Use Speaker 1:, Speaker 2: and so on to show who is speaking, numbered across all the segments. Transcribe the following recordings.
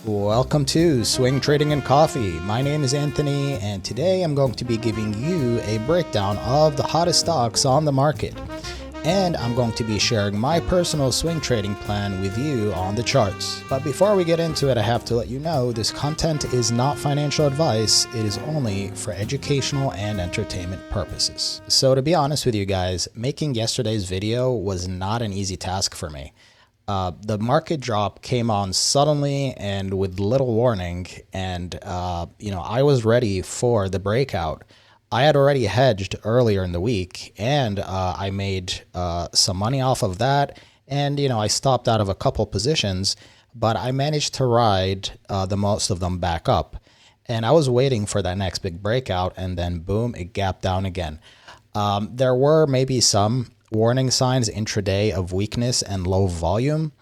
Speaker 1: Welcome to Swing Trading and Coffee. My name is Anthony, and today I'm going to be giving you a breakdown of the hottest stocks on the market. And I'm going to be sharing my personal swing trading plan with you on the charts. But before we get into it, I have to let you know this content is not financial advice. It is only for educational and entertainment purposes. So to be honest with you guys, making yesterday's video was not an easy task for me. The market drop came on suddenly and with little warning, and I was ready for the breakout. I had already hedged earlier in the week, and I made some money off of that, and I stopped out of a couple positions, but I managed to ride the most of them back up, and I was waiting for that next big breakout, and then boom, it gapped down again. There were maybe some warning signs intraday of weakness and low volume,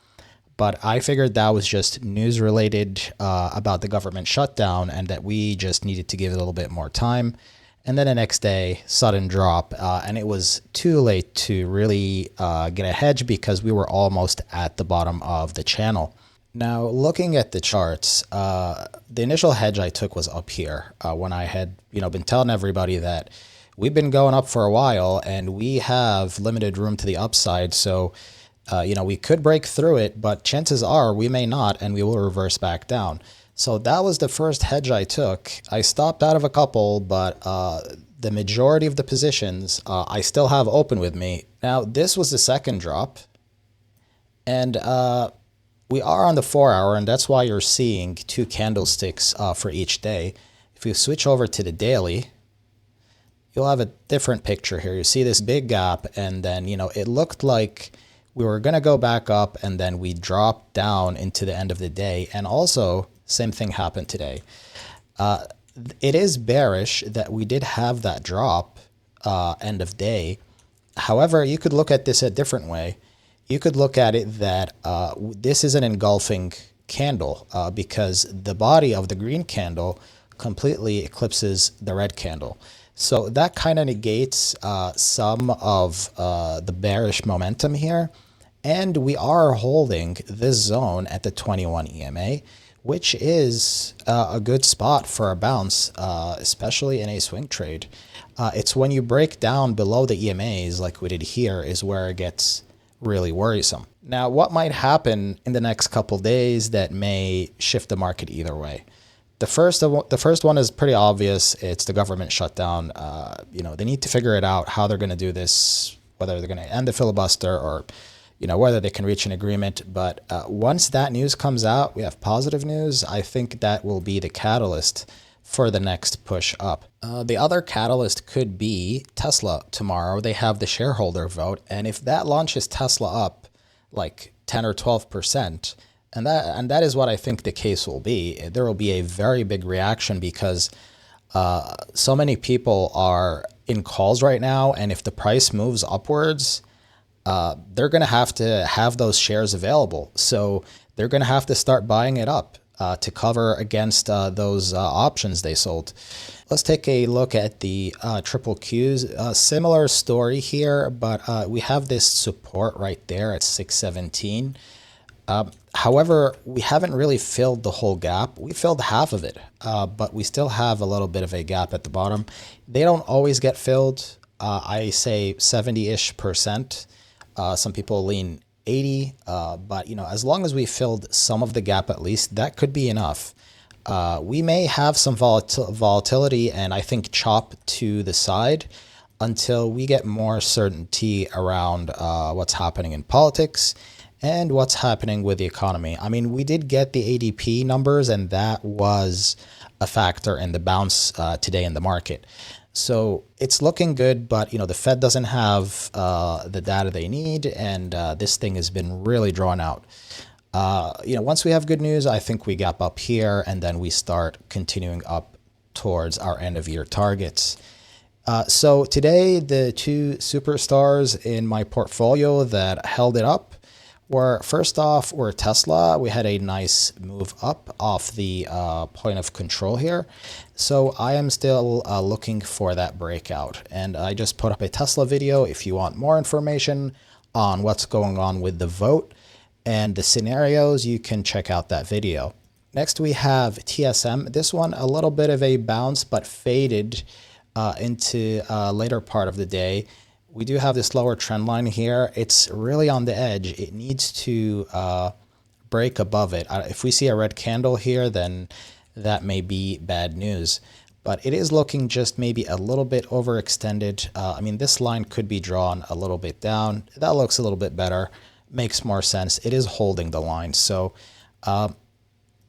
Speaker 1: but I figured that was just news related about the government shutdown and that we just needed to give it a little bit more time. And then the next day, sudden drop, and it was too late to really get a hedge because we were almost at the bottom of the channel. Now, looking at the charts, the initial hedge I took was up here when I had been telling everybody that we've been going up for a while and we have limited room to the upside. So, we could break through it, but chances are we may not, and we will reverse back down. So that was the first hedge I took. I stopped out of a couple, but the majority of the positions I still have open with me. Now, this was the second drop, and we are on the 4-hour, and that's why you're seeing two candlesticks for each day. If you switch over to the daily, you'll have a different picture here. You see this big gap, and then, it looked like we were going to go back up, and then we dropped down into the end of the day. And also, same thing happened today. It is bearish that we did have that drop end of day. However, you could look at this a different way. You could look at it that this is an engulfing candle because the body of the green candle completely eclipses the red candle. So that kind of negates some of the bearish momentum here. And we are holding this zone at the 21 EMA, which is a good spot for a bounce, especially in a swing trade. It's when you break down below the EMAs like we did here is where it gets really worrisome. Now, what might happen in the next couple days that may shift the market either way? The first one is pretty obvious. It's the government shutdown. They need to figure it out how they're going to do this, whether they're going to end the filibuster or whether they can reach an agreement. But once that news comes out, we have positive news. I think that will be the catalyst for the next push up. The other catalyst could be Tesla tomorrow. They have the shareholder vote. And if that launches Tesla up like 10 or 12%, and that is what I think the case will be, there will be a very big reaction because so many people are in calls right now. And if the price moves upwards, they're going to have those shares available. So they're going to have to start buying it up to cover against those options they sold. Let's take a look at the triple Qs. Similar story here, but we have this support right there at 617. However, we haven't really filled the whole gap. We filled half of it, but we still have a little bit of a gap at the bottom. They don't always get filled. I say 70-ish%. Some people lean 80, but as long as we filled some of the gap at least, that could be enough. We may have some volatility and I think chop to the side until we get more certainty around what's happening in politics and what's happening with the economy. I mean, we did get the ADP numbers, and that was a factor in the bounce today in the market. So it's looking good, but the Fed doesn't have the data they need, and this thing has been really drawn out. Once we have good news, I think we gap up here, and then we start continuing up towards our end of year targets. So today, the two superstars in my portfolio that held it up were, first off, were Tesla. We had a nice move up off the point of control here. So I am still looking for that breakout. And I just put up a Tesla video if you want more information on what's going on with the vote and the scenarios, you can check out that video. Next we have TSM. This one a little bit of a bounce, but faded into later part of the day. We do have this lower trend line here. It's really on the edge. It needs to break above it. If we see a red candle here, then that may be bad news. But it is looking just maybe a little bit overextended. I mean, this line could be drawn a little bit down. That looks a little bit better. Makes more sense. It is holding the line. So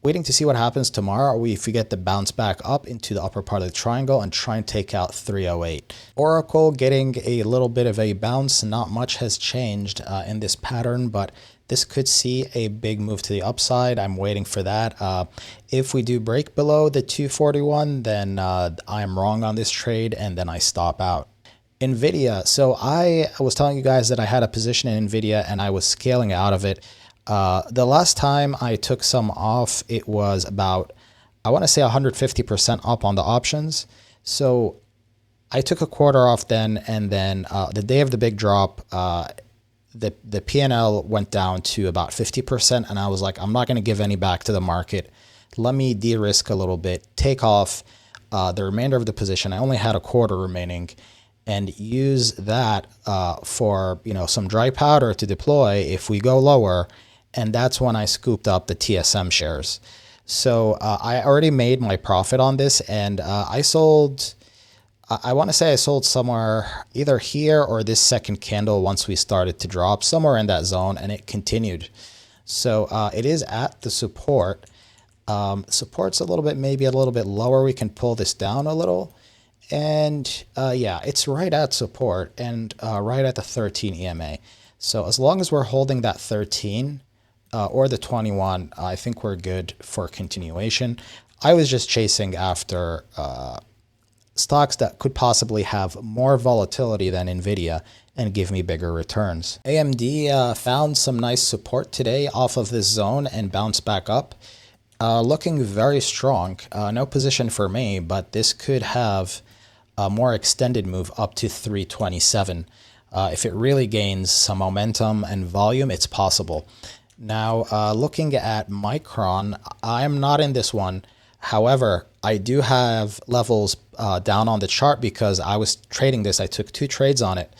Speaker 1: waiting to see what happens tomorrow. If we get the bounce back up into the upper part of the triangle and try and take out 308. Oracle getting a little bit of a bounce. Not much has changed in this pattern, but this could see a big move to the upside. I'm waiting for that. If we do break below the 241, then I'm wrong on this trade and then I stop out. NVIDIA. So I was telling you guys that I had a position in NVIDIA and I was scaling out of it. The last time I took some off, it was about, I want to say 150% up on the options. So I took a quarter off then, and then the day of the big drop, the P&L went down to about 50%, and I was like, I'm not going to give any back to the market. Let me de-risk a little bit, take off the remainder of the position. I only had a quarter remaining, and use that for some dry powder to deploy if we go lower. And that's when I scooped up the TSM shares. So I already made my profit on this, and I sold, I want to say I sold somewhere either here or this second candle once we started to drop, somewhere in that zone, and it continued. So it is at the support. Support's a little bit, maybe a little bit lower. We can pull this down a little. And yeah, it's right at support and right at the 13 EMA. So as long as we're holding that 13, or the 21, I think we're good for continuation. I was just chasing after stocks that could possibly have more volatility than NVIDIA and give me bigger returns. AMD found some nice support today off of this zone and bounced back up. Looking very strong. No position for me, but this could have a more extended move up to 327. If it really gains some momentum and volume, it's possible. Now, looking at Micron, I'm not in this one. However, I do have levels down on the chart because I was trading this. I took 2 trades on it.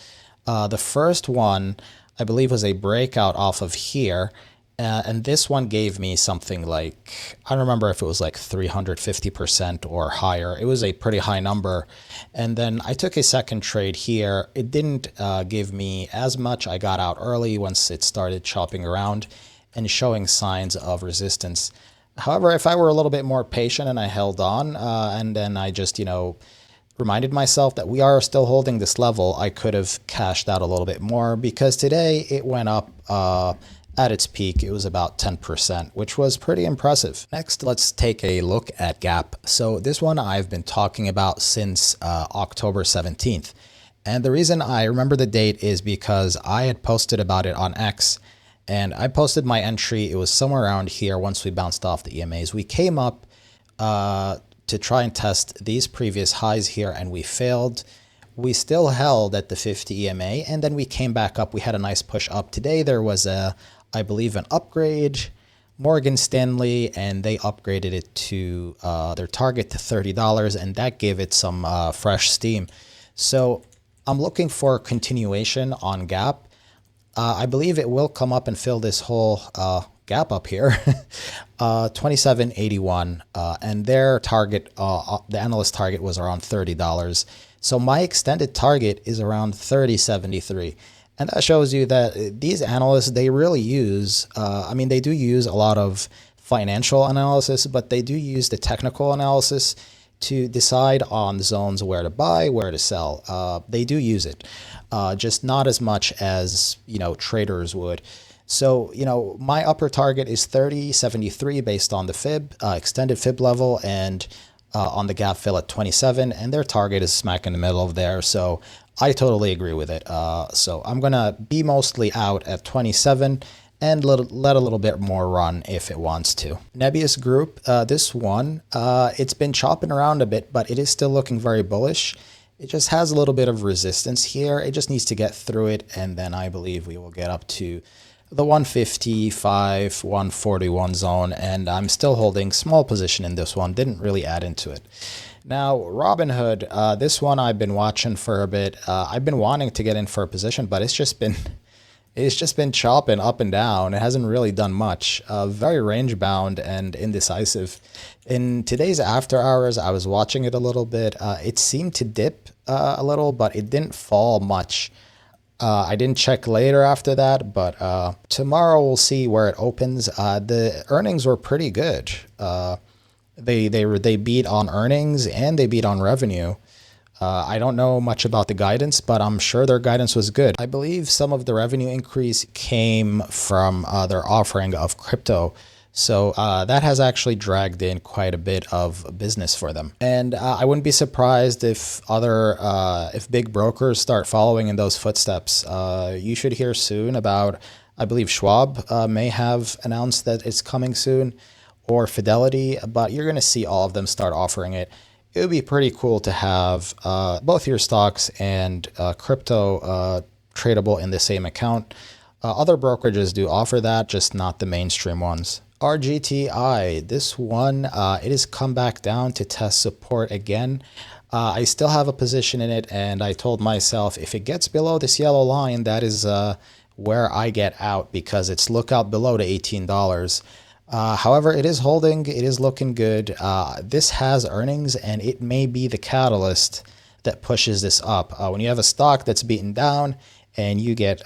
Speaker 1: The first one, I believe, was a breakout off of here. And this one gave me something like, I don't remember if it was like 350% or higher. It was a pretty high number. And then I took a second trade here. It didn't give me as much. I got out early once it started chopping around and showing signs of resistance. However, if I were a little bit more patient and I held on, and then I just, reminded myself that we are still holding this level, I could have cashed out a little bit more because today it went up at its peak. It was about 10%, which was pretty impressive. Next, let's take a look at Gap. So this one I've been talking about since October 17th. And the reason I remember the date is because I had posted about it on X, and I posted my entry. It was somewhere around here once we bounced off the EMAs. We came up to try and test these previous highs here, and we failed. We still held at the 50 EMA, and then we came back up. We had a nice push up. Today there was I believe, an upgrade, Morgan Stanley, and they upgraded it to their target to $30, and that gave it some fresh steam. So I'm looking for continuation on Gap. I believe it will come up and fill this whole gap up here, 27.81, and their target, the analyst target, was around $30. So my extended target is around 30.73. And that shows you that these analysts, they really use, they do use a lot of financial analysis, but they do use the technical analysis to decide on zones where to buy, where to sell. They do use it, just not as much as, traders would. So, my upper target is 30.73 based on the fib, extended fib level, and on the gap fill at 27, and their target is smack in the middle of there. So I totally agree with it. So I'm going to be mostly out at 27 and let a little bit more run if it wants to. Nebius Group, this one, it's been chopping around a bit, but it is still looking very bullish. It just has a little bit of resistance here. It just needs to get through it, and then I believe we will get up to the 155, 141 zone, and I'm still holding small position in this one. Didn't really add into it. Now, Robinhood, this one I've been watching for a bit. I've been wanting to get in for a position, but it's just been chopping up and down. It hasn't really done much. Very range bound and indecisive. In today's after hours, I was watching it a little bit. It seemed to dip a little, but it didn't fall much. I didn't check later after that, but tomorrow we'll see where it opens. The earnings were pretty good. They beat on earnings and they beat on revenue. I don't know much about the guidance, but I'm sure their guidance was good. I believe some of the revenue increase came from their offering of crypto. So that has actually dragged in quite a bit of business for them. And I wouldn't be surprised if if big brokers start following in those footsteps. You should hear soon about, I believe Schwab may have announced that it's coming soon, or Fidelity, but you're going to see all of them start offering it. It would be pretty cool to have both your stocks and crypto tradable in the same account. Other brokerages do offer that, just not the mainstream ones. RGTI, this one, it has come back down to test support again. I still have a position in it, and I told myself if it gets below this yellow line, that is where I get out, because it's lookout below to $18. However, it is holding, it is looking good. This has earnings, and it may be the catalyst that pushes this up. When you have a stock that's beaten down and you get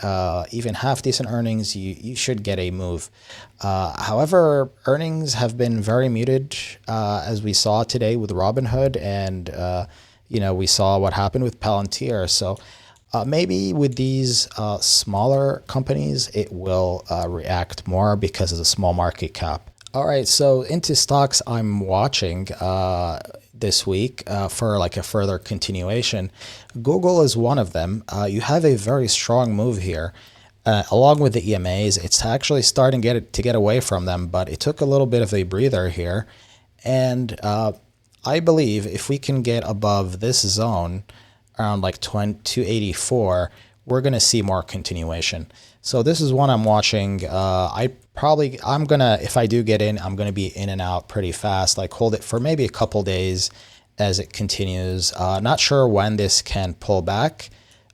Speaker 1: even half decent earnings, you should get a move. However, earnings have been very muted, as we saw today with Robinhood, and we saw what happened with Palantir. So maybe with these smaller companies, it will react more because of the small market cap. All right, so into stocks I'm watching this week for like a further continuation. Google is one of them. You have a very strong move here. Along with the EMAs, it's actually starting to get away from them, but it took a little bit of a breather here. And I believe if we can get above this zone, around like 284, we're going to see more continuation. So this is one I'm watching. If I do get in, I'm going to be in and out pretty fast, like hold it for maybe a couple days as it continues. Not sure when this can pull back.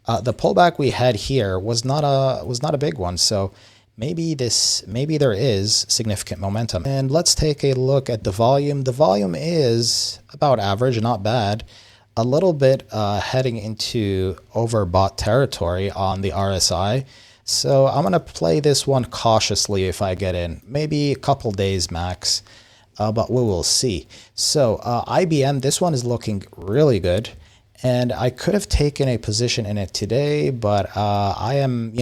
Speaker 1: The pullback we had here was not a big one. So maybe there is significant momentum. And let's take a look at the volume. The volume is about average, not bad. A little bit heading into overbought territory on the RSI. So I'm going to play this one cautiously if I get in. Maybe a couple days max, but we will see. So IBM, this one is looking really good. And I could have taken a position in it today, but I am,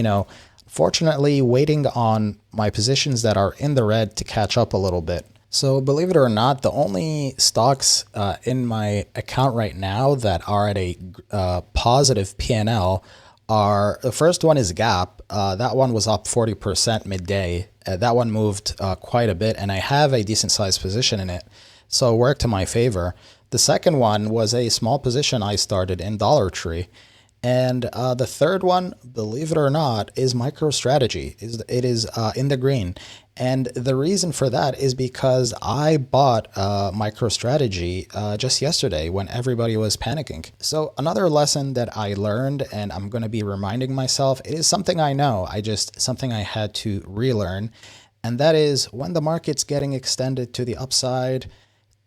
Speaker 1: fortunately waiting on my positions that are in the red to catch up a little bit. So believe it or not, the only stocks in my account right now that are at a positive P&L are, the first one is Gap. That one was up 40% midday. That one moved quite a bit, and I have a decent sized position in it. So it worked to my favor. The second one was a small position I started in Dollar Tree. And the third one, believe it or not, is MicroStrategy. It is in the green. And the reason for that is because I bought MicroStrategy just yesterday when everybody was panicking. So another lesson that I learned, and I'm going to be reminding myself, it is something I know, something I had to relearn. And that is when the market's getting extended to the upside,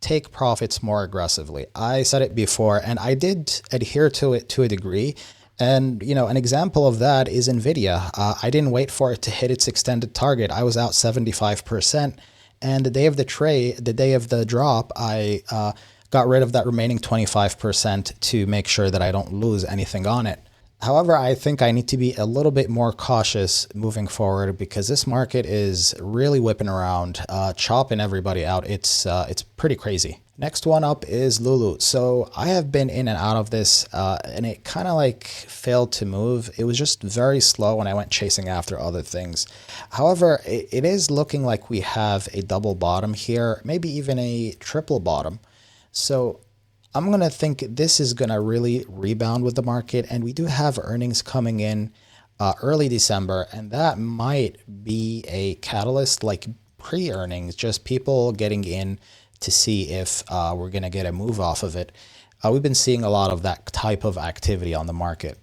Speaker 1: take profits more aggressively. I said it before, and I did adhere to it to a degree. And, an example of that is NVIDIA. I didn't wait for it to hit its extended target. I was out 75%. And the day of the drop, I got rid of that remaining 25% to make sure that I don't lose anything on it. However, I think I need to be a little bit more cautious moving forward because this market is really whipping around, chopping everybody out. It's pretty crazy. Next one up is LULU. So I have been in and out of this, and it kind of like failed to move. It was just very slow when I went chasing after other things. However, it is looking like we have a double bottom here, maybe even a triple bottom. So I'm going to think this is going to really rebound with the market, and we do have earnings coming in. early December, and that might be a catalyst like pre-earnings, just people getting in to see if we're going to get a move off of it. We've been seeing a lot of that type of activity on the market.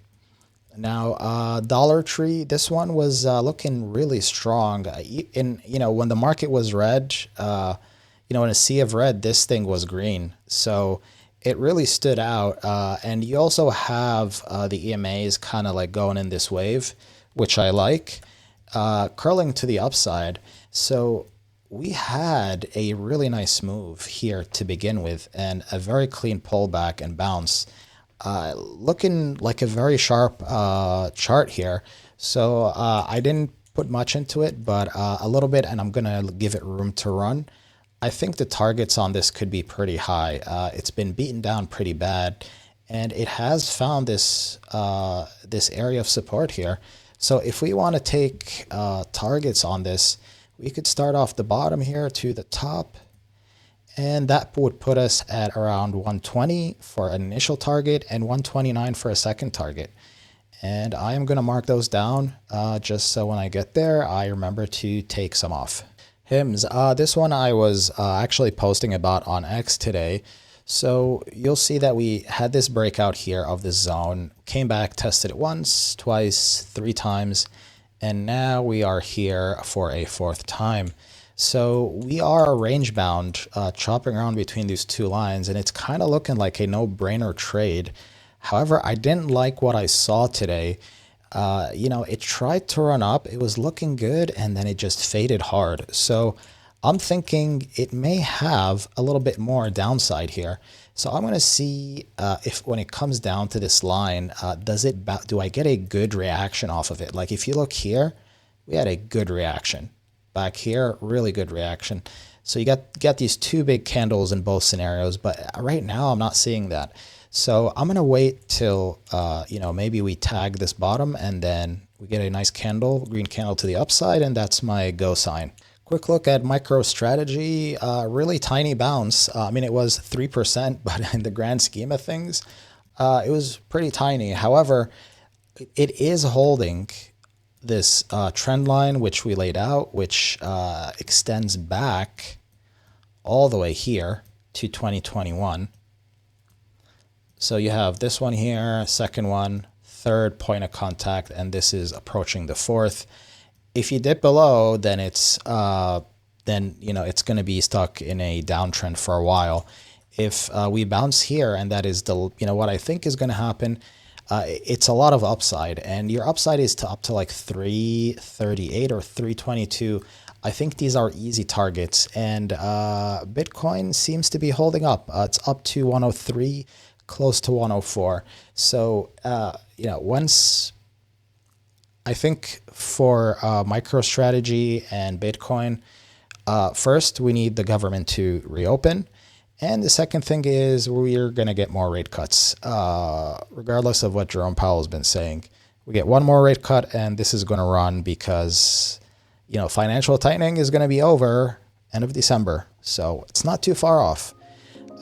Speaker 1: Now, Dollar Tree, this one was looking really strong. When the market was red, in a sea of red, this thing was green. So it really stood out. And you also have the EMAs kind of like going in this wave, which I like, curling to the upside. So we had a really nice move here to begin with and a very clean pullback and bounce. Looking like a very sharp chart here. So I didn't put much into it, but a little bit, and I'm going to give it room to run. I think the targets on this could be pretty high. It's been beaten down pretty bad, and it has found this this area of support here. So if we want to take targets on this, we could start off the bottom here to the top, and that would put us at around 120 for an initial target and 129 for a second target. And I am going to mark those down just so when I get there, I remember to take some off. HIMS, this one I was actually posting about on X today. So you'll see that we had this breakout here of this zone, came back, tested it once, twice, 3 times, and now we are here for a 4th time. So we are range bound, chopping around between these 2 lines, and it's kind of looking like a no-brainer trade. However, I didn't like what I saw today. It tried to run up, it was looking good, and then it just faded hard. So I'm thinking it may have a little bit more downside here. So I'm going to see if when it comes down to this line, do I get a good reaction off of it? Like if you look here, we had a good reaction. Back here, really good reaction. So you got these 2 big candles in both scenarios, but right now I'm not seeing that. So I'm going to wait till, maybe we tag this bottom and then we get a nice candle, green candle to the upside, and that's my go sign. Quick look at MicroStrategy, really tiny bounce. It was 3%, but in the grand scheme of things, it was pretty tiny. However, it is holding this trend line, which we laid out, which extends back all the way here to 2021. So you have this one here, second one, third point of contact, and this is approaching the 4th. If you dip below, then it's it's going to be stuck in a downtrend for a while. If we bounce here, and that is what I think is going to happen, it's a lot of upside, and your upside is up to like 338 or 322. I think these are easy targets, and Bitcoin seems to be holding up. It's up to 103, close to 104. So once I think for MicroStrategy and Bitcoin, first we need the government to reopen. And the second thing is we're going to get more rate cuts, regardless of what Jerome Powell has been saying. We get one more rate cut, and this is going to run because, financial tightening is going to be over end of December. So it's not too far off.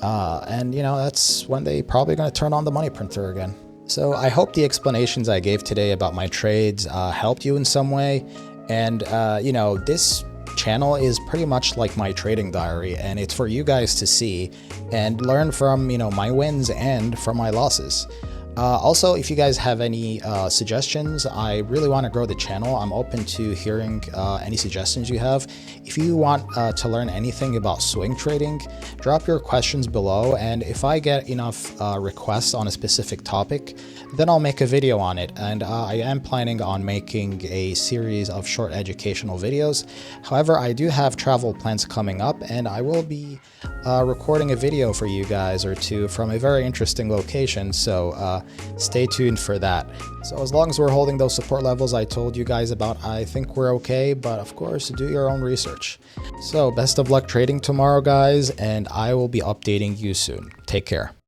Speaker 1: And that's when they probably going to turn on the money printer again. So I hope the explanations I gave today about my trades helped you in some way. And, this channel is pretty much like my trading diary, and it's for you guys to see and learn from my wins and from my losses. Also, if you guys have any suggestions, I really want to grow the channel. I'm open to hearing any suggestions you have. If you want to learn anything about swing trading, drop your questions below, and if I get enough requests on a specific topic, then I'll make a video on it. And I am planning on making a series of short educational videos. However, I do have travel plans coming up, and I will be recording a video for you guys or two from a very interesting location. So stay tuned for that. So as long as we're holding those support levels I told you guys about, I think we're okay, but of course, do your own research. So best of luck trading tomorrow, guys, and I will be updating you soon. Take care.